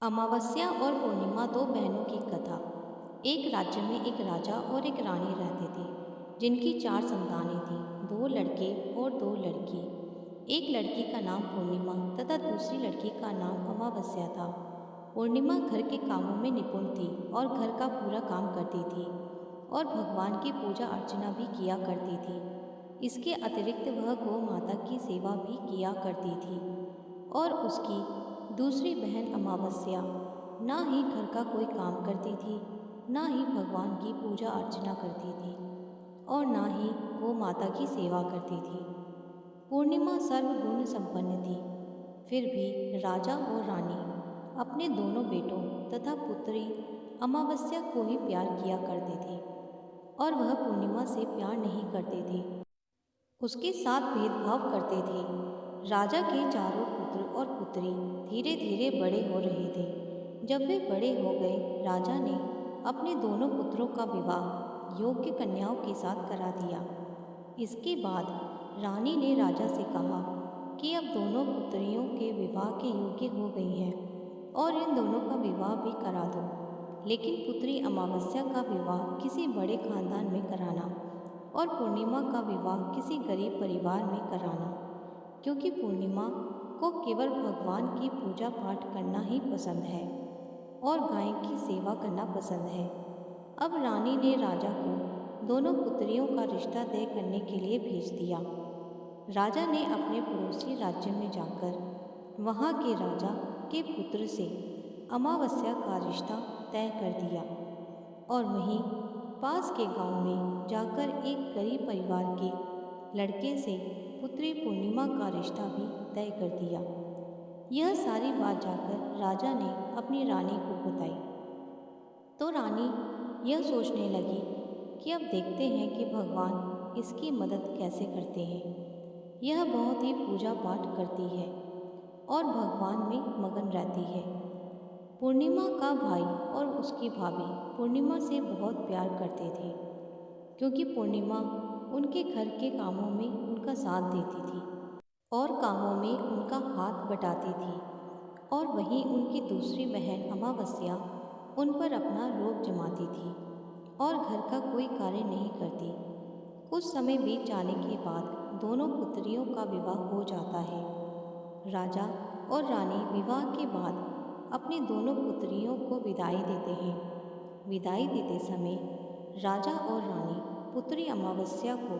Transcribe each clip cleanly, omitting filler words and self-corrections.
अमावस्या और पूर्णिमा दो बहनों की कथा। एक राज्य में एक राजा और एक रानी रहते थे, जिनकी चार संतानें थीं, दो लड़के और दो लड़की। एक लड़की का नाम पूर्णिमा तथा दूसरी लड़की का नाम अमावस्या था। पूर्णिमा घर के कामों में निपुण थी और घर का पूरा काम करती थी और भगवान की पूजा अर्चना भी किया करती थी। इसके अतिरिक्त वह गौ माता की सेवा भी किया करती थी। और उसकी दूसरी बहन अमावस्या ना ही घर का कोई काम करती थी, ना ही भगवान की पूजा अर्चना करती थी और ना ही गौ माता की सेवा करती थी। पूर्णिमा सर्वगुण संपन्न थी। फिर भी राजा और रानी अपने दोनों बेटों तथा पुत्री अमावस्या को ही प्यार किया करते थे और वह पूर्णिमा से प्यार नहीं करते थे, उसके साथ भेदभाव करते थे। राजा के चारों पुत्र और पुत्री धीरे धीरे बड़े हो रहे थे। जब वे बड़े हो गए, राजा ने अपने दोनों पुत्रों का विवाह योग्य कन्याओं के साथ करा दिया। इसके बाद रानी ने राजा से कहा कि अब दोनों पुत्रियों के विवाह के योग्य हो गई हैं और इन दोनों का विवाह भी करा दो। लेकिन पुत्री अमावस्या का विवाह किसी बड़े खानदान में कराना और पूर्णिमा का विवाह किसी गरीब परिवार में कराना, क्योंकि पूर्णिमा को केवल भगवान की पूजा पाठ करना ही पसंद है और गाय की सेवा करना पसंद है। अब रानी ने राजा को दोनों पुत्रियों का रिश्ता तय करने के लिए भेज दिया। राजा ने अपने पड़ोसी राज्य में जाकर वहाँ के राजा के पुत्र से अमावस्या का रिश्ता तय कर दिया और वहीं पास के गांव में जाकर एक गरीब परिवार के लड़के से पुत्री पूर्णिमा का रिश्ता भी तय कर दिया। यह सारी बात जाकर राजा ने अपनी रानी को बताई तो रानी यह सोचने लगी कि अब देखते हैं कि भगवान इसकी मदद कैसे करते हैं। यह बहुत ही पूजा पाठ करती है और भगवान में मगन रहती है। पूर्णिमा का भाई और उसकी भाभी पूर्णिमा से बहुत प्यार करते थे, क्योंकि पूर्णिमा उनके घर के कामों में उनका साथ देती थी और कामों में उनका हाथ बटाती थी। और वहीं उनकी दूसरी बहन अमावस्या उन पर अपना रोब जमाती थी और घर का कोई कार्य नहीं करती। कुछ समय बीत जाने के बाद दोनों पुत्रियों का विवाह हो जाता है। राजा और रानी विवाह के बाद अपनी दोनों पुत्रियों को विदाई देते हैं। विदाई देते समय राजा और रानी पुत्री अमावस्या को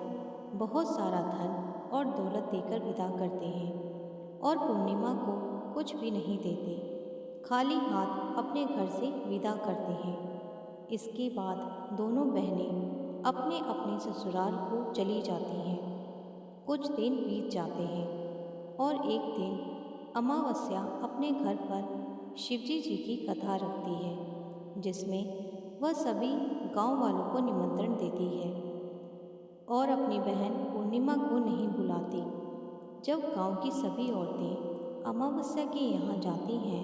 बहुत सारा धन और दौलत देकर विदा करते हैं और पूर्णिमा को कुछ भी नहीं देते, खाली हाथ अपने घर से विदा करते हैं। इसके बाद दोनों बहनें अपने अपने ससुराल को चली जाती हैं। कुछ दिन बीत जाते हैं और एक दिन अमावस्या अपने घर पर शिवजी जी की कथा रखती है, जिसमें वह सभी गांव वालों को निमंत्रण देती है और अपनी बहन पूर्णिमा को नहीं बुलाती। जब गांव की सभी औरतें अमावस्या के यहाँ जाती हैं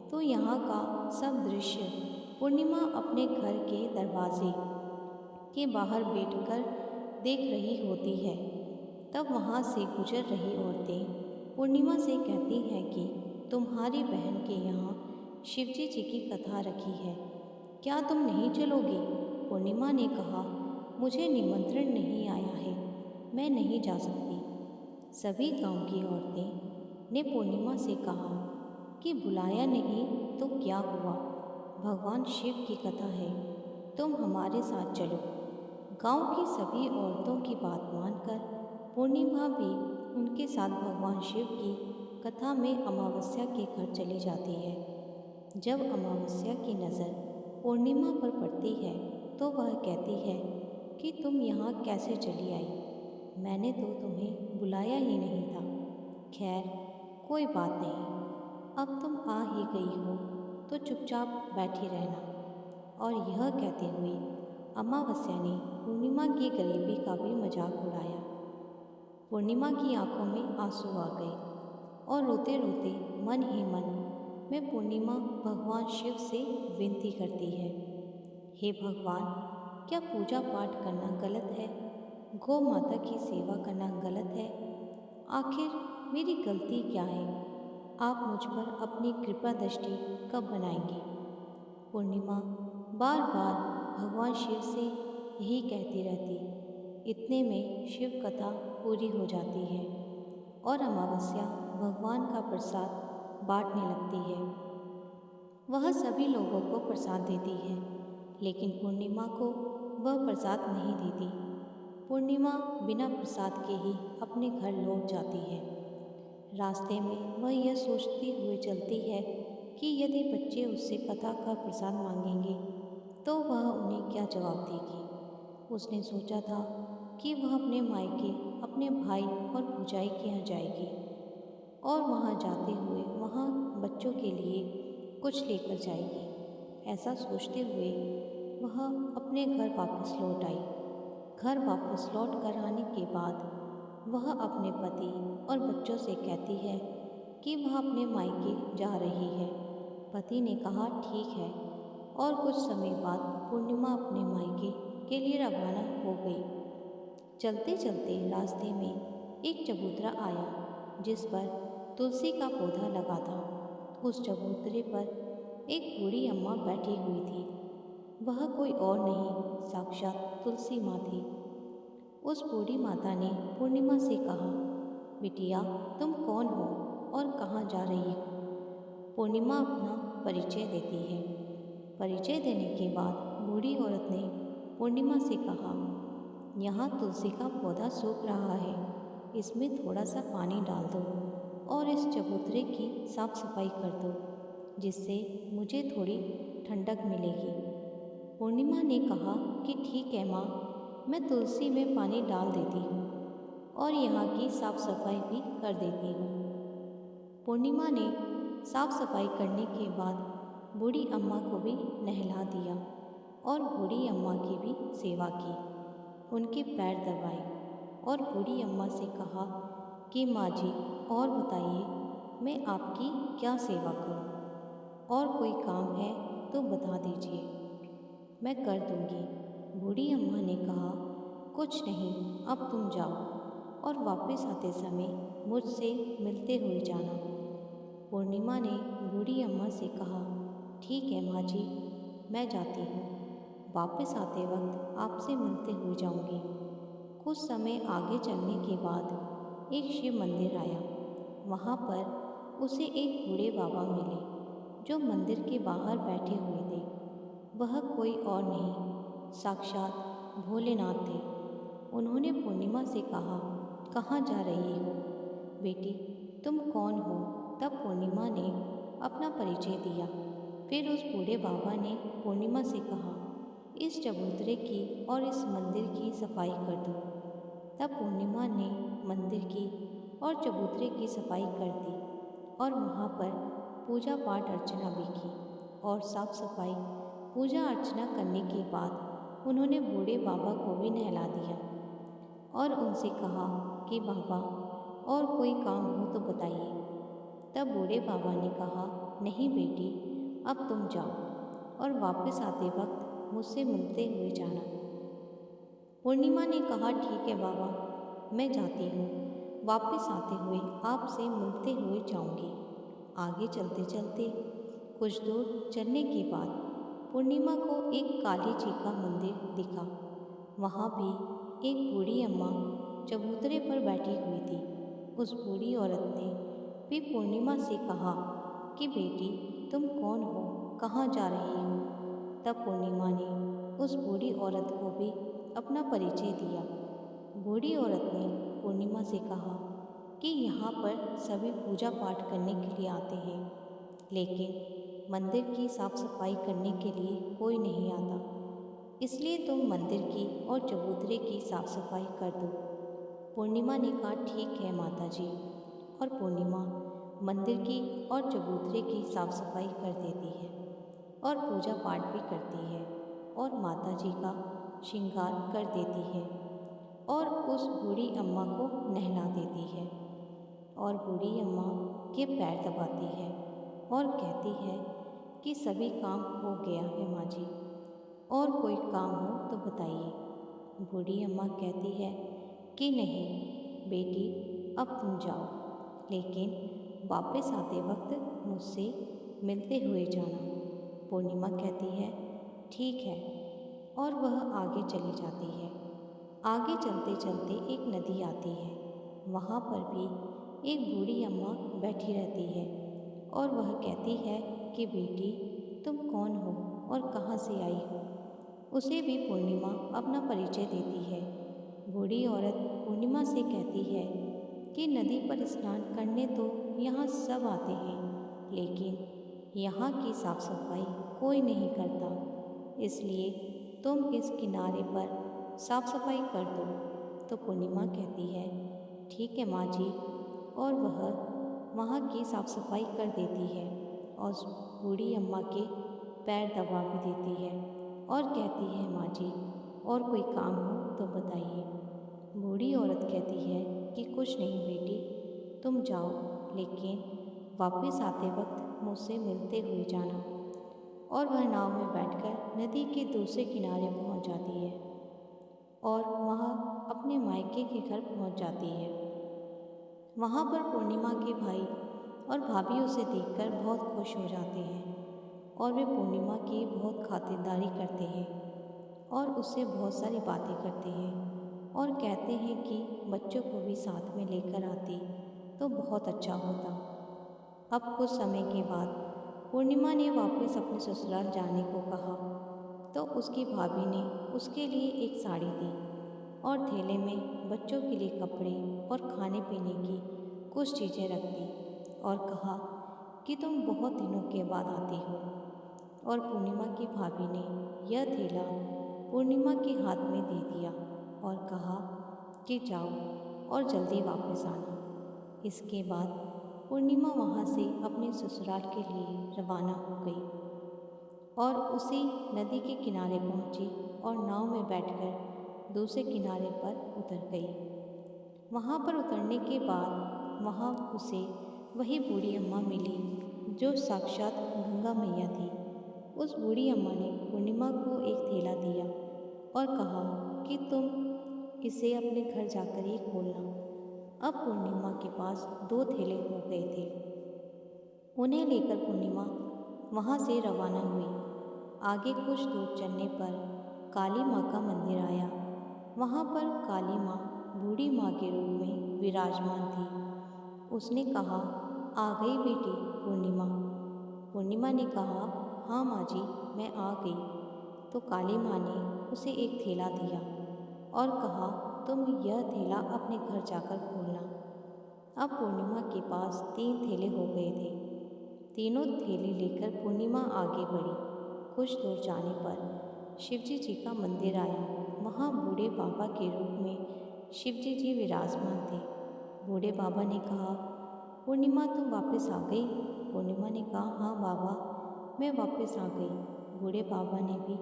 तो यहाँ का सब दृश्य पूर्णिमा अपने घर के दरवाजे के बाहर बैठकर देख रही होती है। तब वहाँ से गुजर रही औरतें पूर्णिमा से कहती हैं कि तुम्हारी बहन के यहाँ शिवजी जी की कथा रखी है, क्या तुम नहीं चलोगी? पूर्णिमा ने कहा, मुझे निमंत्रण नहीं आया है, मैं नहीं जा सकती। सभी गांव की औरतें ने पूर्णिमा से कहा कि बुलाया नहीं तो क्या हुआ, भगवान शिव की कथा है, तुम हमारे साथ चलो। गांव की सभी औरतों की बात मानकर पूर्णिमा भी उनके साथ भगवान शिव की कथा में अमावस्या के घर चली जाती है। जब अमावस्या की नज़र पूर्णिमा पर पड़ती है तो वह कहती है कि तुम यहाँ कैसे चली आई, मैंने तो तुम्हें बुलाया ही नहीं था। खैर कोई बात नहीं, अब तुम आ ही गई हो तो चुपचाप बैठी रहना। और यह कहते हुए अमावस्या ने पूर्णिमा की गरीबी का भी मजाक उड़ाया। पूर्णिमा की आंखों में आंसू आ गए और रोते रोते मन ही मन में पूर्णिमा भगवान शिव से विनती करती है, हे भगवान, क्या पूजा पाठ करना गलत है? गौ माता की सेवा करना गलत है? आखिर मेरी गलती क्या है? आप मुझ पर अपनी कृपा दृष्टि कब बनाएंगी? पूर्णिमा बार बार भगवान शिव से यही कहती रहती। इतने में शिव कथा पूरी हो जाती है और अमावस्या भगवान का प्रसाद बांटने लगती है। वह सभी लोगों को प्रसाद देती है, लेकिन पूर्णिमा को वह प्रसाद नहीं देती। पूर्णिमा बिना प्रसाद के ही अपने घर लौट जाती है। रास्ते में वह यह सोचती हुए चलती है कि यदि बच्चे उससे कथा का प्रसाद मांगेंगे तो वह उन्हें क्या जवाब देगी। उसने सोचा था कि वह अपने मायके अपने भाई और भौजाई के यहाँ जाएगी और वहाँ जाते हुए वहाँ बच्चों के लिए कुछ लेकर जाएगी। ऐसा सोचते हुए वह अपने घर वापस लौट आई। घर वापस लौट कर आने के बाद वह अपने पति और बच्चों से कहती है कि वह अपने मायके जा रही है। पति ने कहा ठीक है, और कुछ समय बाद पूर्णिमा अपने मायके के लिए रवाना हो गई। चलते चलते रास्ते में एक चबूतरा आया जिस पर तुलसी का पौधा लगा था। उस चबूतरे पर एक बूढ़ी अम्मा बैठी हुई थी। वह कोई और नहीं, साक्षात तुलसी माँ थी। उस बूढ़ी माता ने पूर्णिमा से कहा, बिटिया तुम कौन हो और कहाँ जा रही हो? पूर्णिमा अपना परिचय देती है। परिचय देने के बाद बूढ़ी औरत ने पूर्णिमा से कहा, यहाँ तुलसी का पौधा सूख रहा है, इसमें थोड़ा सा पानी डाल दो और इस चबूतरे की साफ सफाई कर दो, जिससे मुझे थोड़ी ठंडक मिलेगी। पूर्णिमा ने कहा कि ठीक है माँ, मैं तुलसी में पानी डाल देती हूँ और यहाँ की साफ सफाई भी कर देती हूँ। पूर्णिमा ने साफ सफाई करने के बाद बूढ़ी अम्मा को भी नहला दिया और बूढ़ी अम्मा की भी सेवा की। उनके पैर दबाए और बूढ़ी अम्मा से कहा कि माँ जी और बताइए, मैं आपकी क्या सेवा करूँ? और कोई काम है तो बता दीजिए, मैं कर दूँगी। बूढ़ी अम्मा ने कहा, कुछ नहीं, अब तुम जाओ और वापस आते समय मुझसे मिलते हुए जाना। पूर्णिमा ने बूढ़ी अम्मा से कहा, ठीक है माँ जी, मैं जाती हूँ। वापस आते वक्त आपसे मिलते हुए जाऊँगी। कुछ समय आगे चलने के बाद एक शिव मंदिर आया। वहाँ पर उसे एक बूढ़े बाबा मिले जो मंदिर के बाहर बैठे हुए थे। वह कोई और नहीं, साक्षात भोलेनाथ थे। उन्होंने पूर्णिमा से कहा, कहाँ जा रही हो बेटी, तुम कौन हो? तब पूर्णिमा ने अपना परिचय दिया। फिर उस बूढ़े बाबा ने पूर्णिमा से कहा, इस चबूतरे की और इस मंदिर की सफाई कर दो। तब पूर्णिमा ने मंदिर की और चबूतरे की सफाई कर दी और वहाँ पर पूजा पाठ अर्चना भी की और साफ सफाई पूजा अर्चना करने के बाद उन्होंने बूढ़े बाबा को भी नहला दिया और उनसे कहा कि बाबा और कोई काम हो तो बताइए। तब बूढ़े बाबा ने कहा, नहीं बेटी, अब तुम जाओ और वापस आते वक्त मुझसे मिलते हुए जाना। पूर्णिमा ने कहा, ठीक है बाबा, मैं जाती हूँ, वापस आते हुए आपसे मिलते हुए जाऊँगी। आगे चलते चलते कुछ दूर चलने के बाद पूर्णिमा को एक काली जी का मंदिर दिखा। वहाँ भी एक बूढ़ी अम्मा चबूतरे पर बैठी हुई थी। उस बूढ़ी औरत ने भी पूर्णिमा से कहा कि बेटी तुम कौन हो, कहाँ जा रही हो? तब पूर्णिमा ने उस बूढ़ी औरत को भी अपना परिचय दिया। बूढ़ी औरत ने पूर्णिमा से कहा कि यहाँ पर सभी पूजा पाठ करने के लिए आते हैं, लेकिन मंदिर की साफ सफाई करने के लिए कोई नहीं आता, इसलिए तुम मंदिर की और चबूतरे की साफ सफाई कर दो। पूर्णिमा ने कहा, ठीक है माता जी, और पूर्णिमा मंदिर की और चबूतरे की साफ सफाई कर देती है और पूजा पाठ भी करती है और माता जी का श्रृंगार कर देती है और उस बूढ़ी अम्मा को नहला देती है और बूढ़ी अम्मा के पैर दबाती है और कहती है कि सभी काम हो गया है माँ जी, और कोई काम हो तो बताइए। बूढ़ी अम्मा कहती है कि नहीं बेटी, अब तुम जाओ, लेकिन वापस आते वक्त मुझसे मिलते हुए जाना। पूर्णिमा कहती है ठीक है, और वह आगे चली जाती है। आगे चलते चलते एक नदी आती है। वहाँ पर भी एक बूढ़ी अम्मा बैठी रहती है और वह कहती है कि बेटी, तुम कौन हो और कहाँ से आई हो। उसे भी पूर्णिमा अपना परिचय देती है। बूढ़ी औरत पूर्णिमा से कहती है कि नदी पर स्नान करने तो यहाँ सब आते हैं, लेकिन यहाँ की साफ सफाई कोई नहीं करता, इसलिए तुम इस किनारे पर साफ सफाई कर दो। तो पूर्णिमा कहती है ठीक है माँ जी, और वह वहाँ की साफ सफाई कर देती है और उस बूढ़ी अम्मा के पैर दबा भी देती है और कहती है माँ जी, और कोई काम हो तो बताइए। बूढ़ी औरत कहती है कि कुछ नहीं बेटी, तुम जाओ, लेकिन वापस आते वक्त मुझसे मिलते हुए जाना। और वह नाव में बैठकर नदी के दूसरे किनारे पहुंच जाती है और वह अपने मायके के घर पहुंच जाती है। वहाँ पर पूर्णिमा के भाई और भाभी उसे देखकर बहुत खुश हो जाते हैं और वे पूर्णिमा की बहुत खातिरदारी करते हैं और उससे बहुत सारी बातें करते हैं और कहते हैं कि बच्चों को भी साथ में लेकर आती तो बहुत अच्छा होता। अब कुछ समय के बाद पूर्णिमा ने वापस अपने ससुराल जाने को कहा तो उसकी भाभी ने उसके लिए एक साड़ी दी और थैले में बच्चों के लिए कपड़े और खाने पीने की कुछ चीज़ें रख दी और कहा कि तुम बहुत दिनों के बाद आती हो। और पूर्णिमा की भाभी ने यह थैला पूर्णिमा के हाथ में दे दिया और कहा कि जाओ और जल्दी वापस आना। इसके बाद पूर्णिमा वहाँ से अपने ससुराल के लिए रवाना हो गई और उसी नदी के किनारे पहुँची और नाव में बैठकर दूसरे किनारे पर उतर गई। वहाँ पर उतरने के बाद वहाँ उसे वही बूढ़ी अम्मा मिली जो साक्षात गंगा मैया थी। उस बूढ़ी अम्मा ने पूर्णिमा को एक थैला दिया और कहा कि तुम इसे अपने घर जाकर ही खोलना। अब पूर्णिमा के पास 2 थैले हो गए थे। उन्हें लेकर पूर्णिमा वहाँ से रवाना हुई। आगे कुछ दूर चलने पर काली माँ का मंदिर आया। वहाँ पर काली माँ बूढ़ी माँ के रूप में विराजमान थी। उसने कहा आ गई बेटी पूर्णिमा। पूर्णिमा ने कहा हाँ माँ जी, मैं आ गई। तो काली माँ ने उसे एक थैला दिया और कहा तुम यह थैला अपने घर जाकर खोलना। अब पूर्णिमा के पास 3 थैले हो गए थे। तीनों थैले लेकर पूर्णिमा आगे बढ़ी। कुछ दूर जाने पर शिवजी जी का मंदिर आया। वहाँ बूढ़े बाबा के रूप में शिवजी जी विराजमान थे। बूढ़े बाबा ने कहा पूर्णिमा तुम वापस आ गई। पूर्णिमा ने कहा हाँ बाबा, मैं वापस आ गई। बूढ़े बाबा ने भी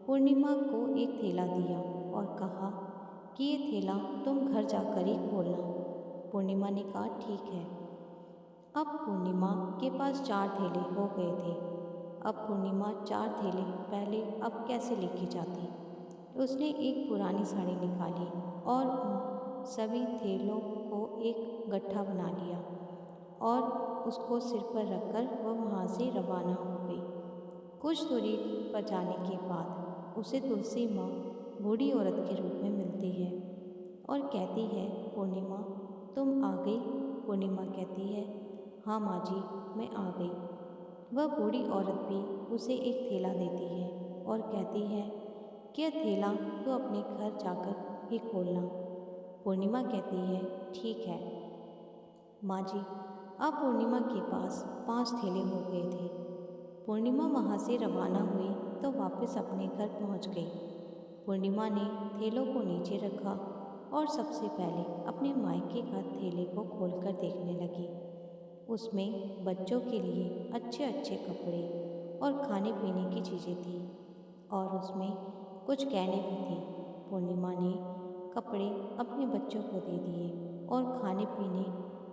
पूर्णिमा को एक थैला दिया और कहा कि ये थैला तुम घर जाकर ही खोलना। पूर्णिमा ने कहा ठीक है। अब पूर्णिमा के पास 4 थैले हो गए थे। अब पूर्णिमा 4 थैले पहले अब कैसे लेके जाती। तो उसने एक पुरानी साड़ी निकाली और उन सभी थैलों को एक गट्ठा बना लिया और उसको सिर पर रखकर वह वहाँ से रवाना हो गई। कुछ दूरी पर जाने के बाद उसे तुलसी माँ बूढ़ी औरत के रूप में मिलती है और कहती है पूर्णिमा तुम आ गई। पूर्णिमा कहती है हाँ माँ जी, मैं आ गई। वह बूढ़ी औरत भी उसे एक थैला देती है और कहती है कि यह थैला तो अपने घर जाकर ही खोलना। पूर्णिमा कहती है ठीक है माँ जी। अब पूर्णिमा के पास 5 थैले हो गए थे। पूर्णिमा वहाँ से रवाना हुई तो वापस अपने घर पहुँच गई। पूर्णिमा ने थैलों को नीचे रखा और सबसे पहले अपने मायके का थैले को खोलकर देखने लगी। उसमें बच्चों के लिए अच्छे अच्छे कपड़े और खाने पीने की चीज़ें थी और उसमें कुछ गहने भी थे। पूर्णिमा ने कपड़े अपने बच्चों को दे दिए और खाने पीने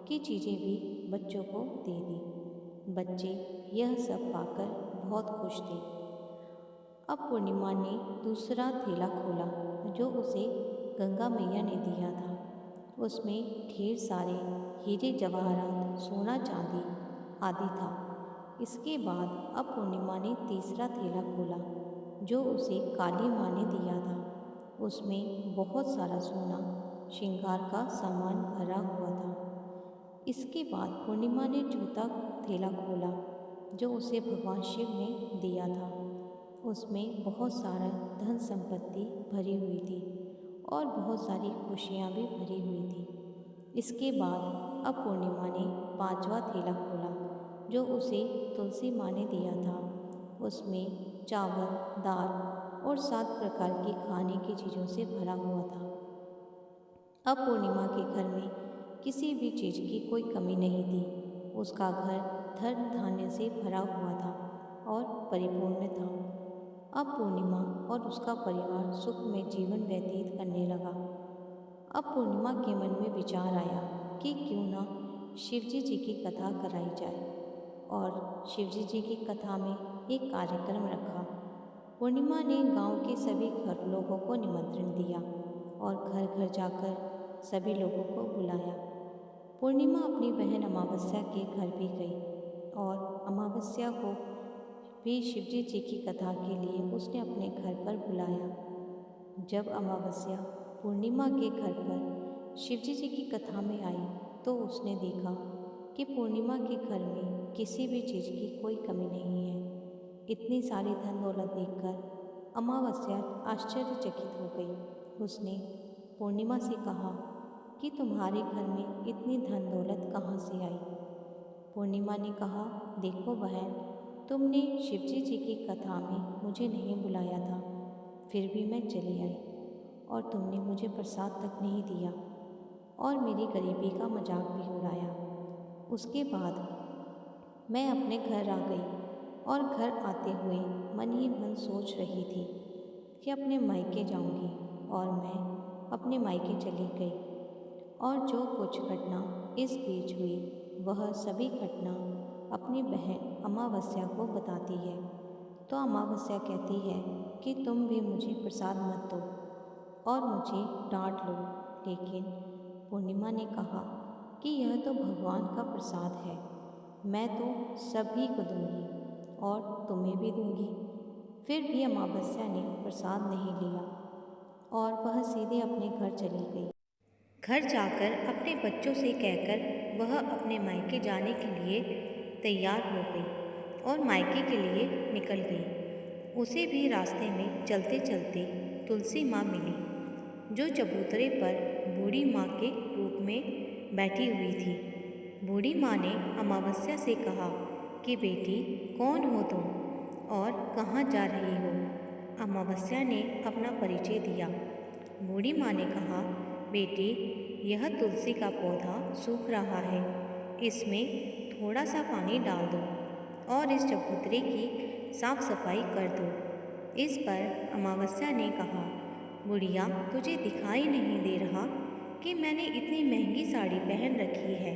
की चीज़ें भी बच्चों को दे दी। बच्चे यह सब पाकर बहुत खुश थे। अब पूर्णिमा ने दूसरा थैला खोला जो उसे गंगा मैया ने दिया था। उसमें ढेर सारे हीरे जवाहरात, सोना चांदी आदि था। इसके बाद अब पूर्णिमा ने तीसरा थैला खोला जो उसे काली माँ ने दिया था। उसमें बहुत सारा सोना श्रृंगार का सामान भरा हुआ था। इसके बाद पूर्णिमा ने चौथा थैला खोला जो उसे भगवान शिव ने दिया था। उसमें बहुत सारा धन संपत्ति भरी हुई थी और बहुत सारी खुशियाँ भी भरी हुई थी। इसके बाद अब पूर्णिमा ने पांचवा थैला खोला जो उसे तुलसी माँ ने दिया था। उसमें चावल, दाल और 7 प्रकार की खाने की चीज़ों से भरा हुआ था। अब पूर्णिमा के घर में किसी भी चीज़ की कोई कमी नहीं थी। उसका घर धन धान्य से भरा हुआ था और परिपूर्ण था। अब पूर्णिमा और उसका परिवार सुख में जीवन व्यतीत करने लगा। अब पूर्णिमा के मन में विचार आया कि क्यों ना शिवजी जी की कथा कराई जाए और शिवजी जी की कथा में एक कार्यक्रम रखा। पूर्णिमा ने गांव के सभी घर लोगों को निमंत्रण दिया और घर घर जाकर सभी लोगों को बुलाया। पूर्णिमा अपनी बहन अमावस्या के घर भी गई और अमावस्या को भी शिवजी जी की कथा के लिए उसने अपने घर पर बुलाया। जब अमावस्या पूर्णिमा के घर पर शिवजी जी की कथा में आई तो उसने देखा कि पूर्णिमा के घर में किसी भी चीज़ की कोई कमी नहीं है। इतनी सारी धन दौलत देखकर अमावस्या आश्चर्यचकित हो गई। उसने पूर्णिमा से कहा कि तुम्हारे घर में इतनी धन दौलत कहाँ से आई? पूर्णिमा ने कहा, देखो बहन, तुमने शिवजी जी की कथा में मुझे नहीं बुलाया था, फिर भी मैं चली आई और तुमने मुझे प्रसाद तक नहीं दिया और मेरी गरीबी का मजाक भी उड़ाया। उसके बाद मैं अपने घर आ गई और घर आते हुए मन ही मन सोच रही थी कि अपने मायके जाऊंगी और मैं अपने मायके चली गई और जो कुछ घटना इस बीच हुई वह सभी घटना अपनी बहन अमावस्या को बताती है। तो अमावस्या कहती है कि तुम भी मुझे प्रसाद मत दो और मुझे डांट लो, लेकिन पूर्णिमा ने कहा कि यह तो भगवान का प्रसाद है, मैं तो सभी को दूंगी और तुम्हें भी दूंगी। फिर भी अमावस्या ने प्रसाद नहीं लिया और वह सीधे अपने घर चली गई। घर जाकर अपने बच्चों से कहकर वह अपने मायके जाने के लिए तैयार हो गई और मायके के लिए निकल गई। उसे भी रास्ते में चलते चलते तुलसी माँ मिली जो चबूतरे पर बूढ़ी माँ के रूप में बैठी हुई थी। बूढ़ी माँ ने अमावस्या से कहा कि बेटी, कौन हो तुम और कहाँ जा रही हो? अमावस्या ने अपना परिचय दिया। बूढ़ी माँ ने कहा, बेटी, यह तुलसी का पौधा सूख रहा है, इसमें थोड़ा सा पानी डाल दो और इस चबूतरे की साफ सफाई कर दो। इस पर अमावस्या ने कहा, बुढ़िया, तुझे दिखाई नहीं दे रहा कि मैंने इतनी महंगी साड़ी पहन रखी है,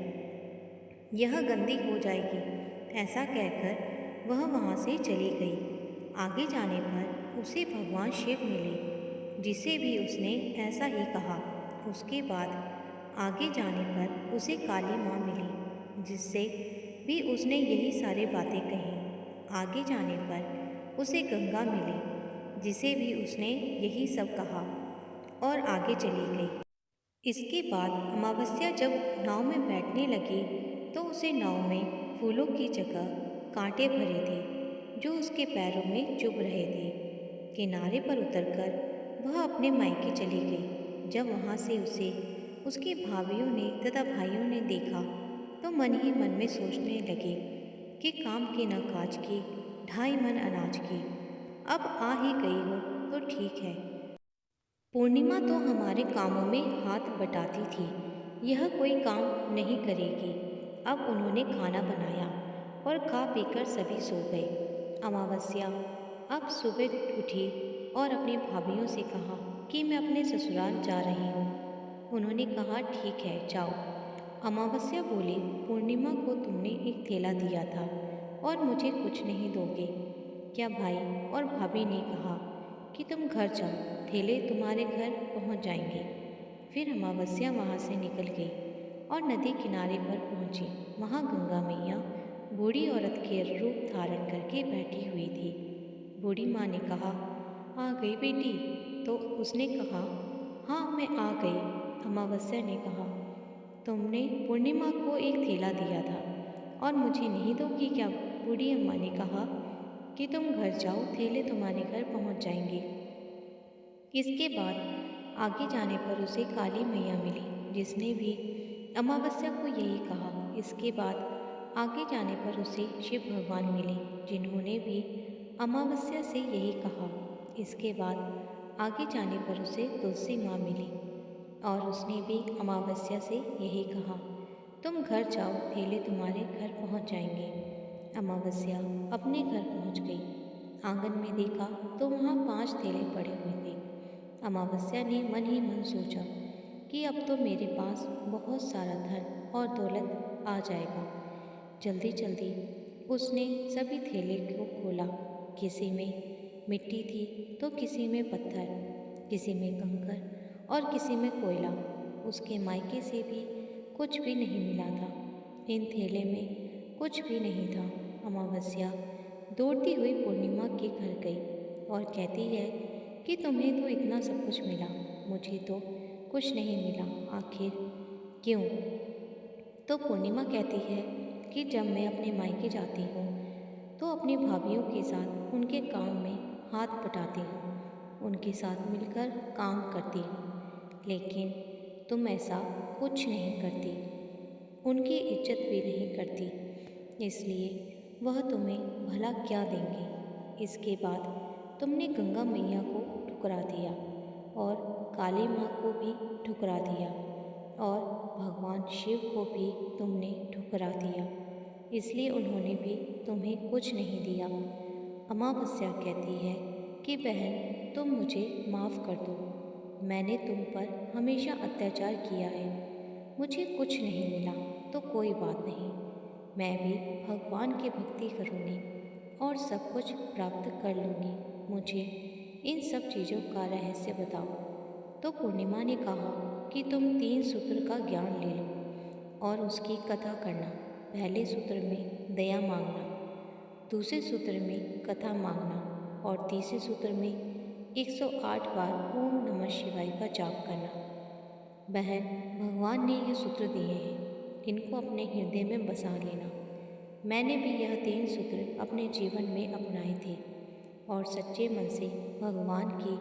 यह गंदी हो जाएगी। ऐसा कहकर वह वहाँ से चली गई। आगे जाने पर उसे भगवान शिव मिले जिसे भी उसने ऐसा ही कहा। उसके बाद आगे जाने पर उसे काली माँ मिली जिससे भी उसने यही सारी बातें कही। आगे जाने पर उसे गंगा मिली जिसे भी उसने यही सब कहा और आगे चली गई। इसके बाद अमावस्या जब नाव में बैठने लगी तो उसे नाव में फूलों की जगह कांटे भरे थे जो उसके पैरों में चुभ रहे थे। किनारे पर उतरकर वह अपने मायके चली गई। जब वहाँ से उसे उसकी भाभियों ने तथा भाइयों ने देखा तो मन ही मन में सोचने लगे कि काम के न काज की, 2.5 मन अनाज की। अब आ ही गई हो तो ठीक है। पूर्णिमा तो हमारे कामों में हाथ बटाती थी, यह कोई काम नहीं करेगी। अब उन्होंने खाना बनाया और खा पीकर सभी सो गए। अमावस्या अब सुबह उठी और अपनी भाभियों से कहा कि मैं अपने ससुराल जा रही हूँ। उन्होंने कहा, ठीक है, जाओ। अमावस्या बोली, पूर्णिमा को तुमने एक थैला दिया था और मुझे कुछ नहीं दोगे क्या? भाई और भाभी ने कहा कि तुम घर जाओ, थैले तुम्हारे घर पहुंच जाएंगे। फिर अमावस्या वहां से निकल गई और नदी किनारे पर पहुँची। वहाँ गंगा मैया बूढ़ी औरत के रूप धारण करके बैठी हुई थी। बूढ़ी माँ ने कहा, आ गई बेटी? तो उसने कहा, हाँ मैं आ गई। अमावस्या ने कहा, तुमने पूर्णिमा को एक थैला दिया था और मुझे नहीं दोगी क्या? बूढ़ी अम्मा ने कहा कि तुम घर जाओ, थैले तुम्हारे घर पहुंच जाएंगे। इसके बाद आगे जाने पर उसे काली मैया मिली, जिसने भी अमावस्या को यही कहा। इसके बाद आगे जाने पर उसे शिव भगवान मिले, जिन्होंने भी अमावस्या से यही कहा। इसके बाद आगे जाने पर उसे तुलसी माँ मिली और उसने भी अमावस्या से यही कहा, तुम घर जाओ, थैले तुम्हारे घर पहुंच जाएंगे। अमावस्या अपने घर पहुंच गई। आंगन में देखा तो वहाँ 5 थैले पड़े हुए थे। अमावस्या ने मन ही मन सोचा कि अब तो मेरे पास बहुत सारा धन और दौलत आ जाएगा। जल्दी जल्दी उसने सभी थैले को खोला। किसी में मिट्टी थी तो किसी में पत्थर, किसी में कंकर और किसी में कोयला। उसके मायके से भी कुछ भी नहीं मिला था। इन थैले में कुछ भी नहीं था। अमावस्या दौड़ती हुई पूर्णिमा के घर गई और कहती है कि तुम्हें तो इतना सब कुछ मिला, मुझे तो कुछ नहीं मिला, आखिर क्यों? तो पूर्णिमा कहती है कि जब मैं अपने मायके जाती हूँ तो अपनी भाभीयों के साथ उनके काम में हाथ बटाती हूँ, उनके साथ मिलकर काम करती हूँ, लेकिन तुम ऐसा कुछ नहीं करती, उनकी इज्जत भी नहीं करती, इसलिए वह तुम्हें भला क्या देंगे। इसके बाद तुमने गंगा मैया को ठुकरा दिया और काली माँ को भी ठुकरा दिया और भगवान शिव को भी तुमने ठुकरा दिया, इसलिए उन्होंने भी तुम्हें कुछ नहीं दिया। अमावस्या कहती है कि बहन तुम मुझे माफ़ कर दो, मैंने तुम पर हमेशा अत्याचार किया है, मुझे कुछ नहीं मिला तो कोई बात नहीं, मैं भी भगवान की भक्ति करूँगी और सब कुछ प्राप्त कर लूँगी, मुझे इन सब चीज़ों का रहस्य बताओ। तो पूर्णिमा ने कहा कि तुम 3 सूत्र का ज्ञान ले लो और उसकी कथा करना। पहले सूत्र में दया मांगना, दूसरे सूत्र में कथा मांगना और तीसरे सूत्र में 108 बार ओम नमः शिवाय का जाप करना। बहन, भगवान ने ये सूत्र दिए हैं, इनको अपने हृदय में बसा लेना। मैंने भी यह 3 सूत्र अपने जीवन में अपनाए थे और सच्चे मन से भगवान की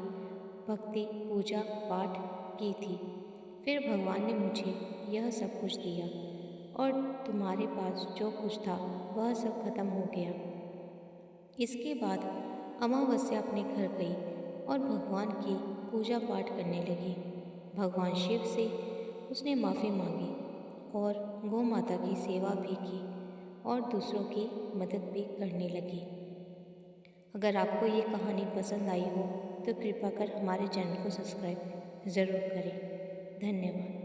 भक्ति पूजा पाठ की थी। फिर भगवान ने मुझे यह सब कुछ दिया और तुम्हारे पास जो कुछ था वह सब खत्म हो गया। इसके बाद अमावस्या अपने घर गई और भगवान की पूजा पाठ करने लगी। भगवान शिव से उसने माफ़ी मांगी और गौ माता की सेवा भी की और दूसरों की मदद भी करने लगी। अगर आपको ये कहानी पसंद आई हो तो कृपा कर हमारे चैनल को सब्सक्राइब ज़रूर करें। धन्यवाद।